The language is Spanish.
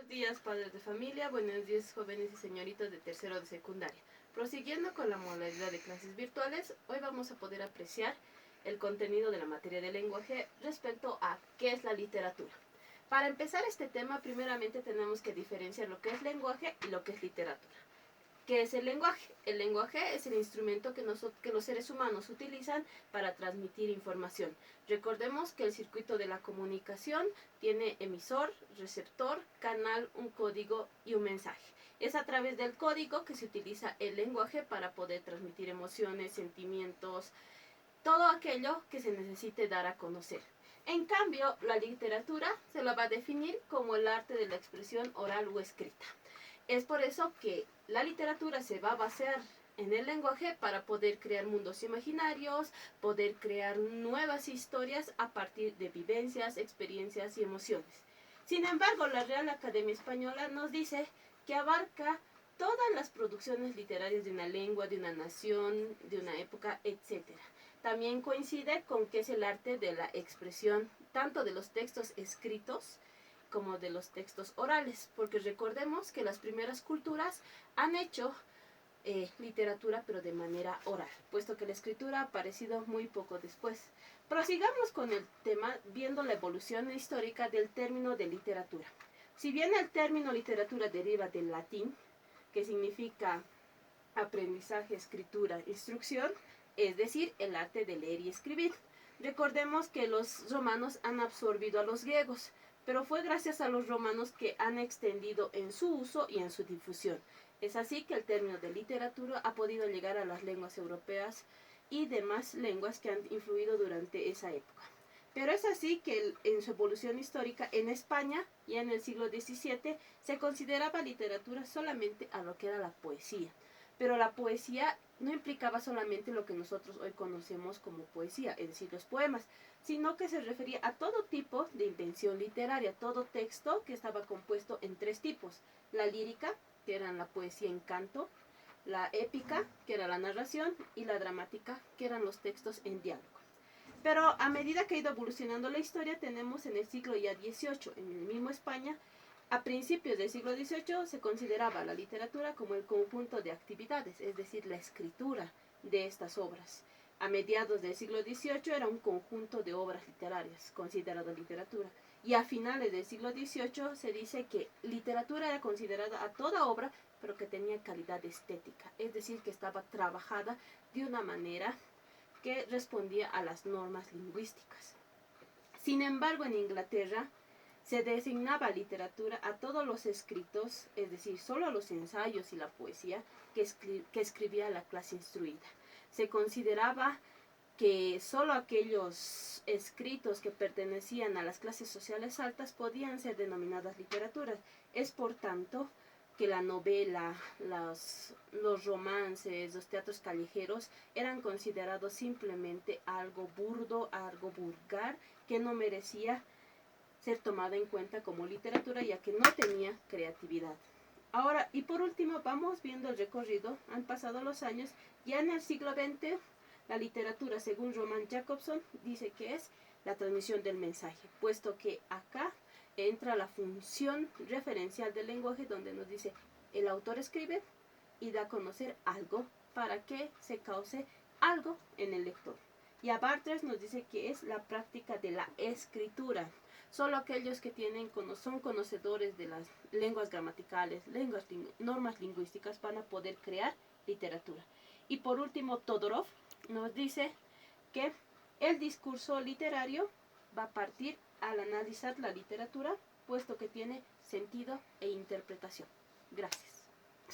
días, padres de familia, buenos días, jóvenes y señoritas de tercero de secundaria. Prosiguiendo con la modalidad de clases virtuales, hoy vamos a poder apreciar el contenido de la materia de lenguaje respecto a qué es la literatura. Para empezar este tema, primeramente tenemos que diferenciar lo que es lenguaje y lo que es literatura. ¿Qué es el lenguaje? El lenguaje es el instrumento que los seres humanos utilizan para transmitir información. Recordemos que el circuito de la comunicación tiene emisor, receptor, canal, un código y un mensaje. Es a través del código que se utiliza el lenguaje para poder transmitir emociones, sentimientos, todo aquello que se necesite dar a conocer. En cambio, la literatura se la va a definir como el arte de la expresión oral o escrita. Es por eso que la literatura se va a basar en el lenguaje para poder crear mundos imaginarios, poder crear nuevas historias a partir de vivencias, experiencias y emociones. Sin embargo, la Real Academia Española nos dice que abarca todas las producciones literarias de una lengua, de una nación, de una época, etc. También coincide con que es el arte de la expresión tanto de los textos escritos como de los textos orales, porque recordemos que las primeras culturas han hecho literatura pero de manera oral, puesto que la escritura ha aparecido muy poco después. Prosigamos con el tema viendo la evolución histórica del término de literatura. Si bien el término literatura deriva del latín, que significa aprendizaje, escritura, instrucción, es decir, el arte de leer y escribir. Recordemos que los romanos han absorbido a los griegos, pero fue gracias a los romanos que han extendido en su uso y en su difusión. Es así que el término de literatura ha podido llegar a las lenguas europeas y demás lenguas que han influido durante esa época. Pero es así que en su evolución histórica en España, ya en el siglo XVII, se consideraba literatura solamente a lo que era la poesía. Pero la poesía no implicaba solamente lo que nosotros hoy conocemos como poesía, es decir, los poemas, sino que se refería a todo tipo de invención literaria, todo texto que estaba compuesto en tres tipos: la lírica, que era la poesía en canto; la épica, que era la narración; y la dramática, que eran los textos en diálogo. Pero a medida que ha ido evolucionando la historia, tenemos en el siglo ya XVIII, en el mismo España, a principios del siglo XVIII se consideraba la literatura como el conjunto de actividades, es decir, la escritura de estas obras. A mediados del siglo XVIII era un conjunto de obras literarias, considerado literatura. Y a finales del siglo XVIII se dice que literatura era considerada a toda obra, pero que tenía calidad estética, es decir, que estaba trabajada de una manera que respondía a las normas lingüísticas. Sin embargo, en Inglaterra se designaba literatura a todos los escritos, es decir, solo a los ensayos y la poesía que escribía la clase instruida. Se consideraba que solo aquellos escritos que pertenecían a las clases sociales altas podían ser denominadas literaturas. Es por tanto que la novela, los romances, los teatros callejeros eran considerados simplemente algo burdo, algo vulgar, que no merecía ser tomada en cuenta como literatura, ya que no tenía creatividad. Ahora, y por último, vamos viendo el recorrido. Han pasado los años. Ya en el siglo XX, la literatura, según Roman Jakobson, dice que es la transmisión del mensaje, puesto que acá entra la función referencial del lenguaje, donde nos dice el autor escribe y da a conocer algo para que se cause algo en el lector. Y a Barthes nos dice que es la práctica de la escritura. Solo aquellos que son conocedores de las lenguas gramaticales, normas lingüísticas, van a poder crear literatura. Y por último, Todorov nos dice que el discurso literario va a partir al analizar la literatura, puesto que tiene sentido e interpretación. Gracias.